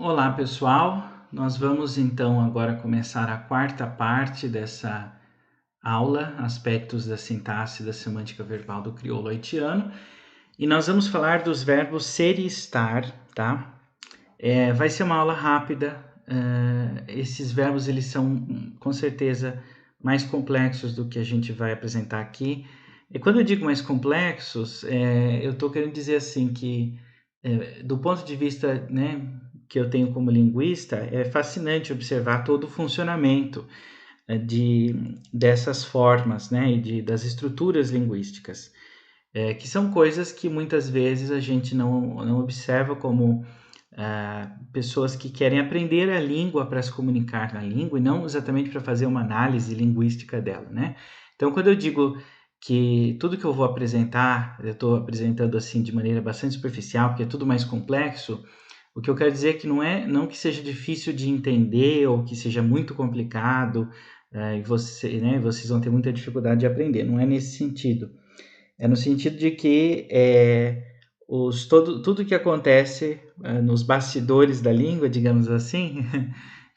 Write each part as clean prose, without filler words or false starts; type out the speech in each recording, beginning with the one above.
Olá pessoal, nós vamos então agora começar a quarta parte dessa aula, Aspectos da Sintaxe e da Semântica Verbal do Crioulo Haitiano, e nós vamos falar dos verbos ser e estar, tá? Vai ser uma aula rápida, esses verbos eles são com certeza mais complexos do que a gente vai apresentar aqui, e quando eu digo mais complexos, eu estou querendo dizer assim que do ponto de vista, né, que eu tenho como linguista, é fascinante observar todo o funcionamento dessas formas, né, e das estruturas linguísticas, que são coisas que muitas vezes a gente não observa como pessoas que querem aprender a língua para se comunicar na língua e não exatamente para fazer uma análise linguística dela, né? Então, quando eu digo que tudo que eu vou apresentar, eu estou apresentando assim de maneira bastante superficial, porque é tudo mais complexo, o que eu quero dizer é que não que seja difícil de entender ou que seja muito complicado, e vocês vão ter muita dificuldade de aprender, não é nesse sentido. É no sentido de que tudo que acontece nos bastidores da língua, digamos assim,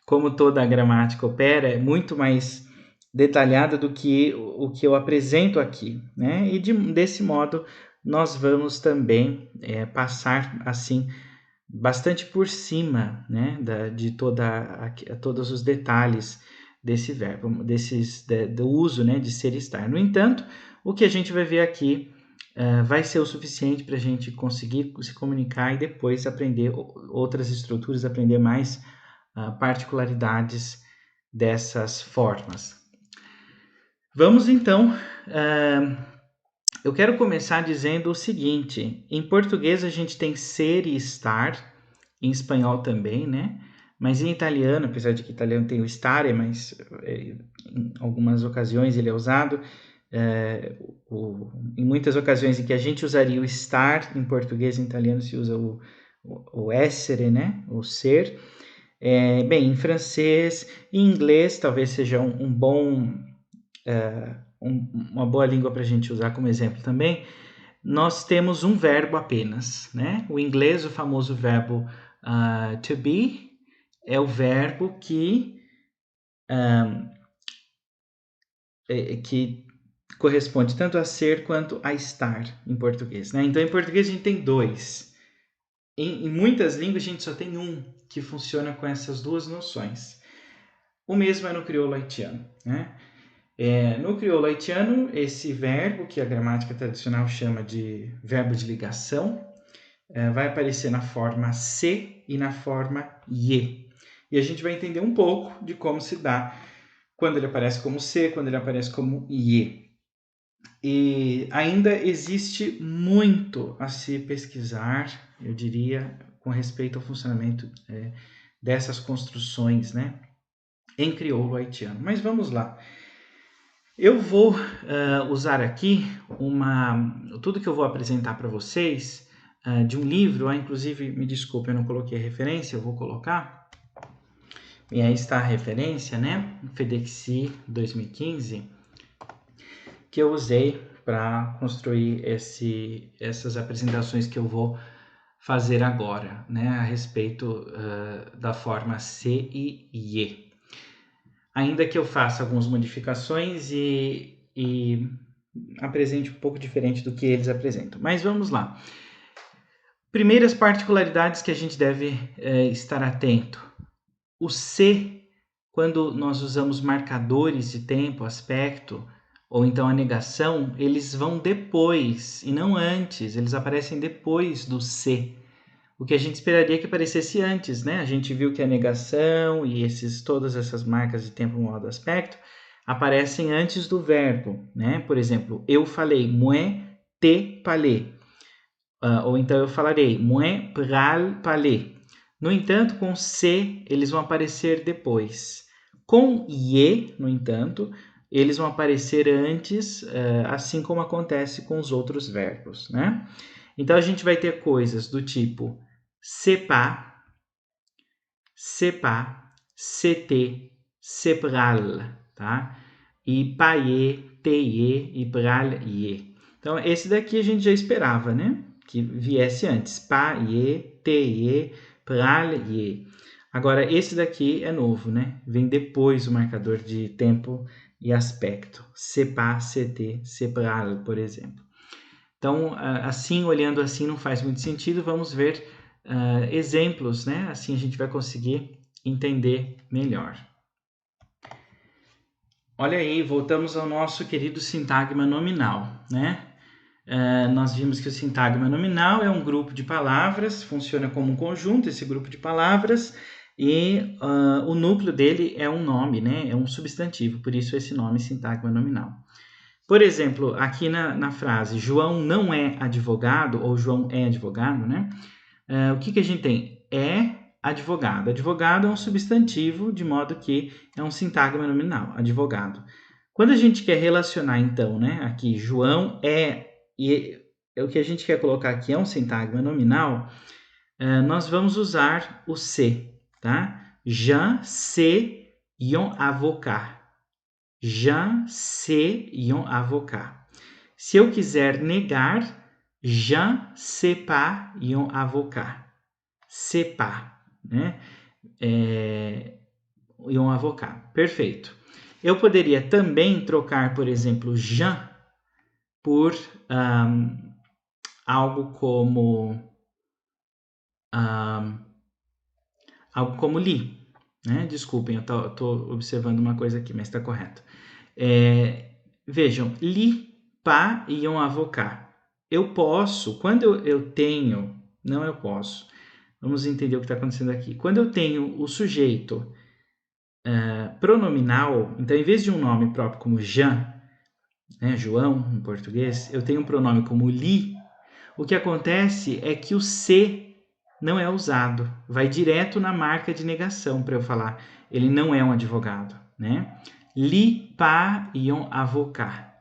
como toda a gramática opera, é muito mais detalhada do que o que eu apresento aqui, né? E desse modo nós vamos também passar assim bastante por cima, né, de todos os detalhes desse verbo, do uso, né, de ser e estar. No entanto, o que a gente vai ver aqui vai ser o suficiente para a gente conseguir se comunicar e depois aprender outras estruturas, aprender mais particularidades dessas formas. Vamos então. Eu quero começar dizendo o seguinte: em português a gente tem ser e estar, em espanhol também, né? Mas em italiano, apesar de que italiano tem o stare, mas em algumas ocasiões ele é usado. Em muitas ocasiões em que a gente usaria o estar, em português e em italiano se usa o essere, né? O ser. Bem, em francês e em inglês talvez seja uma boa língua para a gente usar como exemplo também. Nós temos um verbo apenas, né? O inglês, o famoso verbo to be, é o verbo que corresponde tanto a ser quanto a estar em português, né? Então, em português a gente tem dois. Em muitas línguas a gente só tem um que funciona com essas duas noções. O mesmo é no crioulo haitiano, né? No crioulo haitiano, esse verbo, que a gramática tradicional chama de verbo de ligação, vai aparecer na forma se e na forma ye. E a gente vai entender um pouco de como se dá quando ele aparece como se, quando ele aparece como ye. E ainda existe muito a se pesquisar, eu diria, com respeito ao funcionamento dessas construções, né, em crioulo haitiano. Mas vamos lá. Eu vou usar aqui tudo que eu vou apresentar para vocês de um livro, inclusive, me desculpe, eu não coloquei a referência, eu vou colocar. E aí está a referência, né? FedExi 2015, que eu usei para construir essas apresentações que eu vou fazer agora, né? A respeito da forma se e ye. Ainda que eu faça algumas modificações e apresente um pouco diferente do que eles apresentam. Mas vamos lá. Primeiras particularidades que a gente deve estar atento. O se, quando nós usamos marcadores de tempo, aspecto, ou então a negação, eles vão depois e não antes, eles aparecem depois do se. O que a gente esperaria que aparecesse antes, né? A gente viu que a negação e todas essas marcas de tempo, modo, aspecto aparecem antes do verbo, né? Por exemplo, eu falei, moi te parler. Ou então eu falarei, moi pral parler. No entanto, com se, eles vão aparecer depois. Com ye, no entanto, eles vão aparecer antes, assim como acontece com os outros verbos, né? Então, a gente vai ter coisas do tipo sepa, sepa, sete, sepral, tá? E paie, teie e pral, ie. Então, esse daqui a gente já esperava, né? Que viesse antes. Paie, teie, pral, ie. Agora, esse daqui é novo, né? Vem depois o marcador de tempo e aspecto. C'est pas, c'était, c'est pas, por exemplo. Então, assim, olhando assim, não faz muito sentido. Vamos ver exemplos, né? Assim a gente vai conseguir entender melhor. Olha aí, voltamos ao nosso querido sintagma nominal, né? Nós vimos que o sintagma nominal é um grupo de palavras, funciona como um conjunto, esse grupo de palavras, e o núcleo dele é um nome, né? É um substantivo, por isso esse nome sintagma nominal. Por exemplo, aqui na frase, João não é advogado, ou João é advogado, né? O que a gente tem? É advogado. Advogado é um substantivo, de modo que é um sintagma nominal, advogado. Quando a gente quer relacionar, então, né? Aqui, João e o que a gente quer colocar aqui é um sintagma nominal, nós vamos usar o se, tá? Je sais un avocat. Je sais un avocat. Se eu quiser negar, je sais pas un avocat. C'est pas, né? Un avocat. Perfeito. Eu poderia também trocar, por exemplo, je por algo como li, né? Desculpem, eu estou observando uma coisa aqui, mas está correto. Vejam, li pas e un avocat. Eu posso, quando eu tenho, não eu posso. Vamos entender o que está acontecendo aqui. Quando eu tenho o sujeito pronominal, então em vez de um nome próprio como Jean, né, João em português, eu tenho um pronome como li. O que acontece é que o se não é usado, vai direto na marca de negação para eu falar. Ele não é um advogado, né? Li pas et un avocat,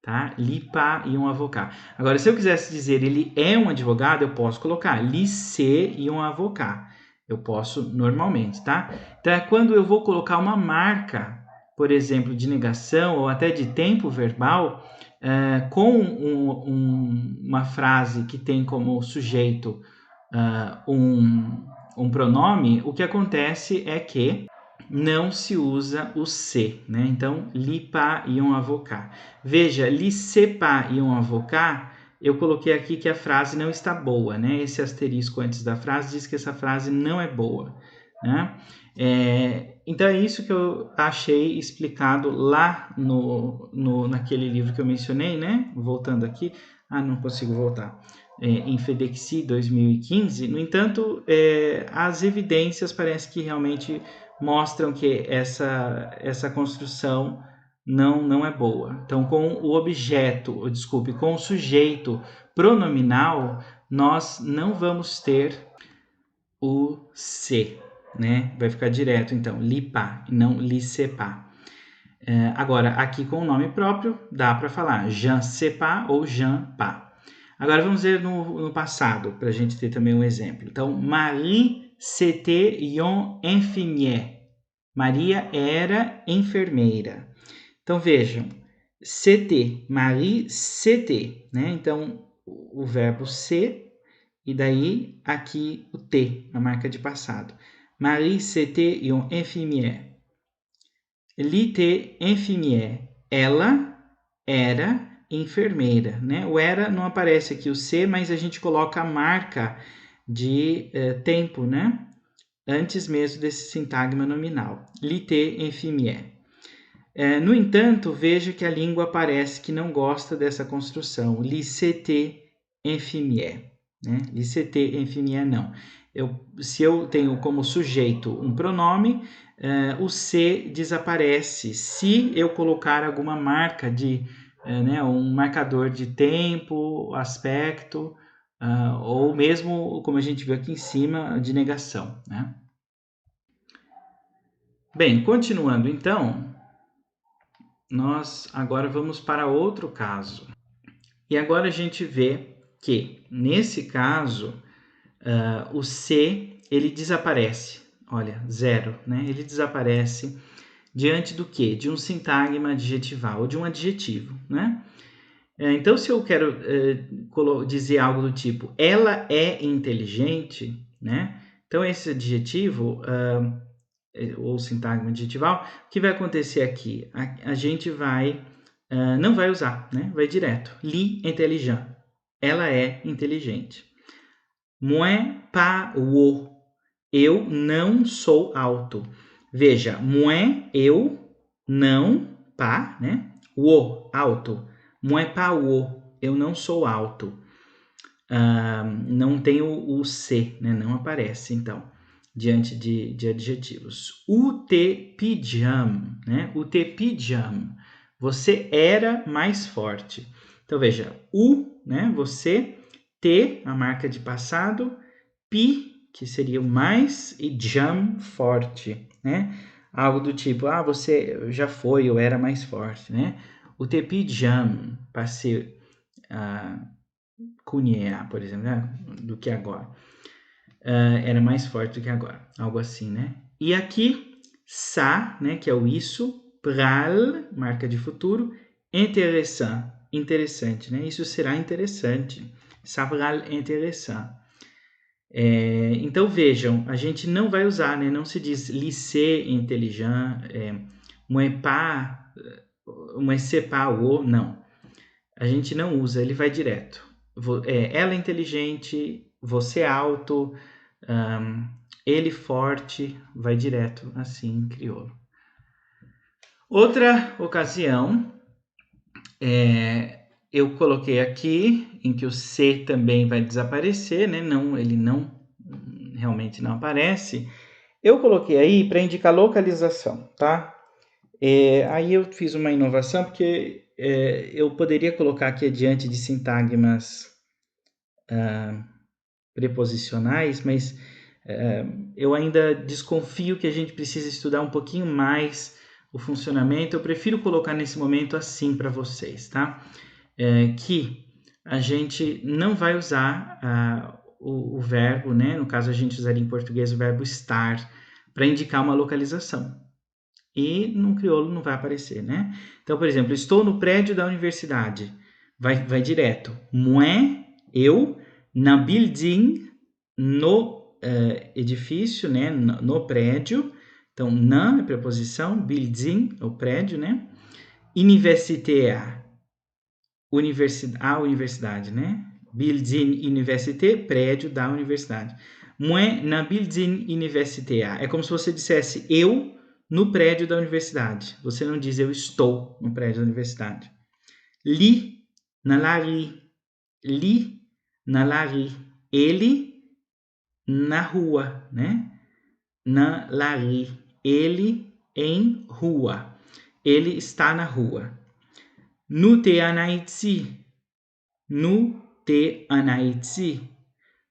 tá? Li pas et un avocat. Agora, se eu quisesse dizer ele é um advogado, eu posso colocar li c'est et un avocat. Eu posso normalmente, tá? Então, é quando eu vou colocar uma marca, por exemplo, de negação ou até de tempo verbal, com uma frase que tem como sujeito um pronome, o que acontece é que não se usa o se, né? Então, li pas et un avocat. Veja, li c'est pas et un avocat, eu coloquei aqui que a frase não está boa, né? Esse asterisco antes da frase diz que essa frase não é boa, né? Então, é isso que eu achei explicado lá naquele livro que eu mencionei, né? Voltando aqui. Não consigo voltar. Em FEDEXI 2015. No entanto, as evidências parecem que realmente mostram que essa construção não é boa. Então, com o objeto, com o sujeito pronominal, nós não vamos ter o se, né? Vai ficar direto, então, li pas, não li sais pas. Agora, aqui com o nome próprio, dá para falar je sais pas ou je pas. Agora, vamos ver no passado, para a gente ter também um exemplo. Então, Marie, c'était une infirmière. Maria era enfermeira. Então, vejam, c'était, Marie, c'était, né? Então, o verbo ser, e daí aqui o T, a marca de passado. Marie, c'était une infirmière. Elle était infirmière. Ela era enfermeira, né? O era não aparece aqui o C, mas a gente coloca a marca de tempo, né? Antes mesmo desse sintagma nominal. L'était infirmière. No entanto, veja que a língua parece que não gosta dessa construção. L'était infirmière. Né? L'était infirmière não. Se eu tenho como sujeito um pronome, o C desaparece se eu colocar alguma marca de um marcador de tempo, aspecto, ou mesmo, como a gente viu aqui em cima, de negação, né? Bem, continuando então, nós agora vamos para outro caso. E agora a gente vê que, nesse caso, o C, ele desaparece. Olha, zero, né? Ele desaparece diante do quê? De um sintagma adjetival, ou de um adjetivo, né? Então, se eu quero dizer algo do tipo, ela é inteligente, né? Então, esse adjetivo, ou sintagma adjetival, o que vai acontecer aqui? A gente não vai usar, né? Vai direto. Li intelligent. Ela é inteligente. Moi pas o. Eu não sou alto. Veja, moi, eu, não, pas, né? O, alto. Moi pas o. Eu não sou alto. Não tem o C, né? Não aparece, então, diante de adjetivos. O te pijam, né? O te pijam. Você era mais forte. Então, veja, o, né? Você, te, a marca de passado, pi, que seria o mais, e jam, forte, né? Algo do tipo, você já foi, eu era mais forte, né? O te pijam, passei cunhar, por exemplo, né? Do que agora. Era mais forte do que agora. Algo assim, né? E aqui, ça, né? Que é o isso. Pral, marca de futuro. Intéressant, interessante, né? Isso será interessante. Ça pral intéressant. Então, vejam, a gente não vai usar, né? Não se diz lycée intelligent, moi c'est pas o, não. A gente não usa, ele vai direto. Ela é inteligente, você é alto, ele forte, vai direto, assim, em crioulo. Outra ocasião, eu coloquei aqui, em que o C também vai desaparecer, né? Não, ele realmente não aparece. Eu coloquei aí para indicar localização, tá? Aí eu fiz uma inovação, porque eu poderia colocar aqui adiante de sintagmas preposicionais, mas eu ainda desconfio que a gente precisa estudar um pouquinho mais o funcionamento. Eu prefiro colocar nesse momento assim para vocês, tá? Que a gente não vai usar o verbo, né? No caso, a gente usaria em português o verbo estar para indicar uma localização. E no crioulo não vai aparecer, né? Então, por exemplo, estou no prédio da universidade. Vai direto. Moi, eu, na building, no edifício, né? No prédio. Então, na é preposição, building, o prédio, né? Universitaire, a universidade, né? Building université, prédio da universidade. Moi, na building universitaire. É como se você dissesse eu no prédio da universidade. Você não diz eu estou no prédio da universidade. Li na lari. Li na lari. Ele na rua, né? Na lari. Ele em rua. Ele está na rua. Nu te anaitsi. Nu te anaitsi.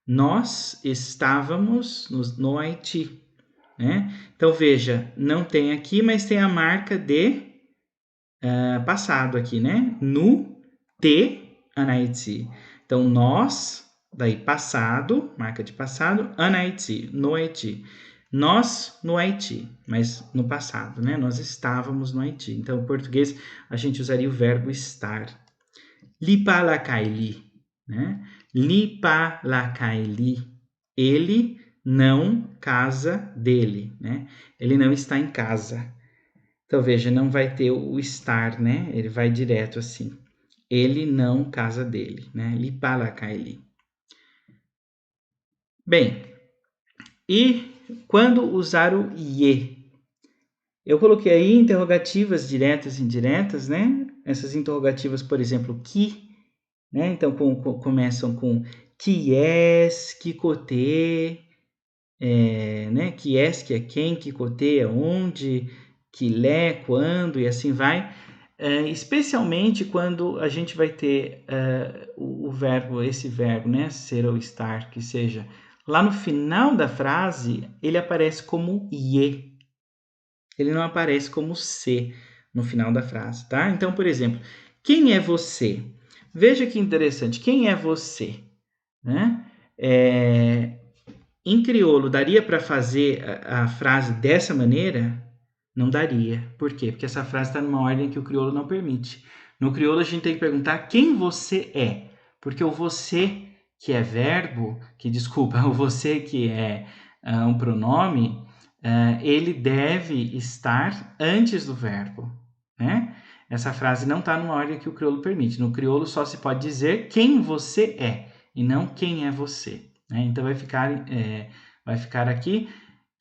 Nós estávamos no Haiti. Né? Então, veja, não tem aqui, mas tem a marca de passado aqui, né? Nu te anaitsi. Então, nós, daí passado, marca de passado, anaitsi, no Haiti. Nós no Haiti, mas no passado, né? Nós estávamos no Haiti. Então, em português, a gente usaria o verbo estar. Li pa la kaili, né? Li pa la kaili. Ele não casa dele, né? Ele não está em casa. Então, veja, não vai ter o estar, né? Ele vai direto assim. Ele não casa dele, né? Li pa la kaili. Bem, e quando usar o ie? Eu coloquei aí interrogativas diretas e indiretas, né? Essas interrogativas, por exemplo, que, né? Então, começam com qui est, qui côté, né? Qui est, que é quem, qui côté é onde, qui l'est, quando, e assim vai. Especialmente quando a gente vai ter o verbo, esse verbo, né? Ser ou estar, que seja. Lá no final da frase, ele aparece como ie. Ele não aparece como C no final da frase, tá? Então, por exemplo, quem é você? Veja que interessante, quem é você? Né? Em crioulo, daria para fazer a frase dessa maneira? Não daria. Por quê? Porque essa frase está numa ordem que o crioulo não permite. No crioulo, a gente tem que perguntar quem você é. Porque o você que é verbo, o você que é um pronome, ele deve estar antes do verbo, né? Essa frase não está numa ordem que o crioulo permite. No crioulo só se pode dizer quem você é e não quem é você, né? Então vai ficar aqui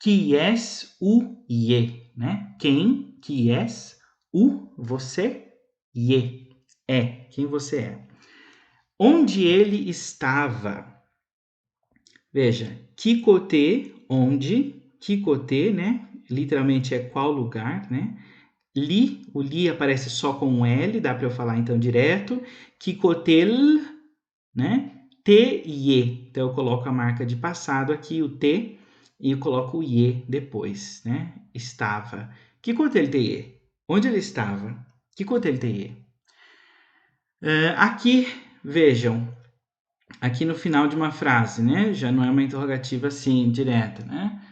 qui és o ye, né? Quem, qui és, o, você, ye, é, quem você é. Onde ele estava? Veja, qui côté, onde, qui côté, né? Literalmente é qual lugar, né? Li, o li aparece só com um L, dá para eu falar então direto. Qui côté, né? Te, ye. Então eu coloco a marca de passado aqui, o te, e eu coloco o ye depois, né? Estava. Que côté ele te ye? Onde ele estava? Que côté ele te ye? Aqui, vejam, aqui no final de uma frase, né? Já não é uma interrogativa assim, direta, né?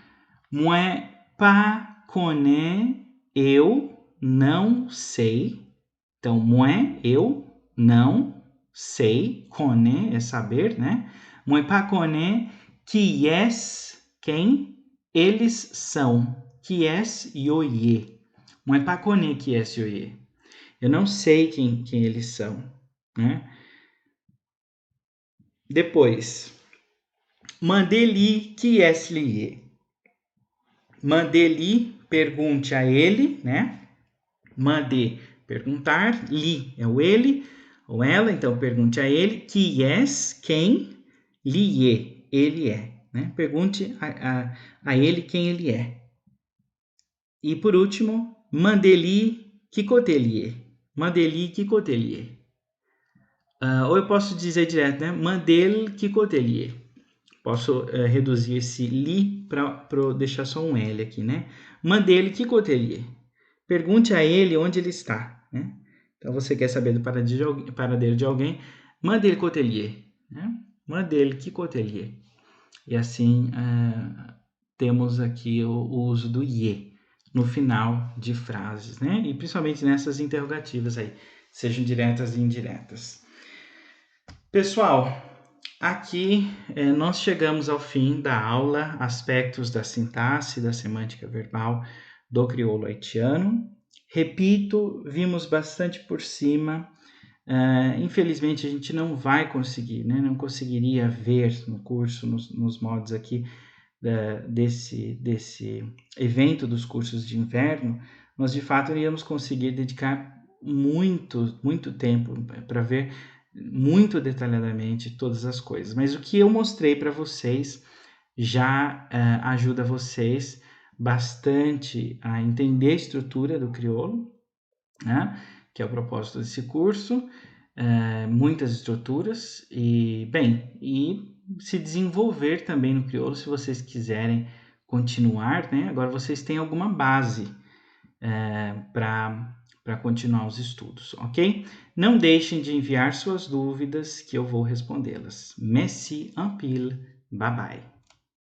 Moi pas connais, eu não sei. Então, moi, eu não sei. Connais é saber, né? Moi pas connais qui est, quem eles são. Qui est yoye. Moi pas connais qui est yoye. Eu não sei quem eles são, né? Depois, mandei-lhe qui est lié. Mandei-lhe, pergunte a ele, né? Mandei, perguntar, li é o ele ou ela, então pergunte a ele, qui est, quem, lié, ele é, né? Pergunte a ele quem ele é. E por último, mandei-lhe qui côté lié. Mandei-lhe qui côté lié. Ou eu posso dizer direto, né? Mandei-lhe qui côté lié. Posso reduzir esse li para deixar só um L aqui, né? Mandei-lhe qui côté lié. Pergunte a ele onde ele está, né? Então, você quer saber do paradeiro de alguém, mande ele côté lié, né? Mande ele qui côté lié. E assim, temos aqui o uso do ye no final de frases, né? E principalmente nessas interrogativas aí, sejam diretas e indiretas. Pessoal, aqui nós chegamos ao fim da aula Aspectos da Sintaxe e da Semântica Verbal do crioulo haitiano. Repito, vimos bastante por cima. Infelizmente, a gente não vai conseguir, né? Não conseguiria ver no curso, nos modos aqui desse evento dos cursos de inverno, nós de fato iríamos conseguir dedicar muito tempo para ver muito detalhadamente todas as coisas. Mas o que eu mostrei para vocês já ajuda vocês bastante a entender a estrutura do crioulo, né? Que é o propósito desse curso, muitas estruturas e se desenvolver também no crioulo, se vocês quiserem continuar, né? Agora vocês têm alguma base para continuar os estudos, ok? Não deixem de enviar suas dúvidas que eu vou respondê-las. Merci en pile, bye bye.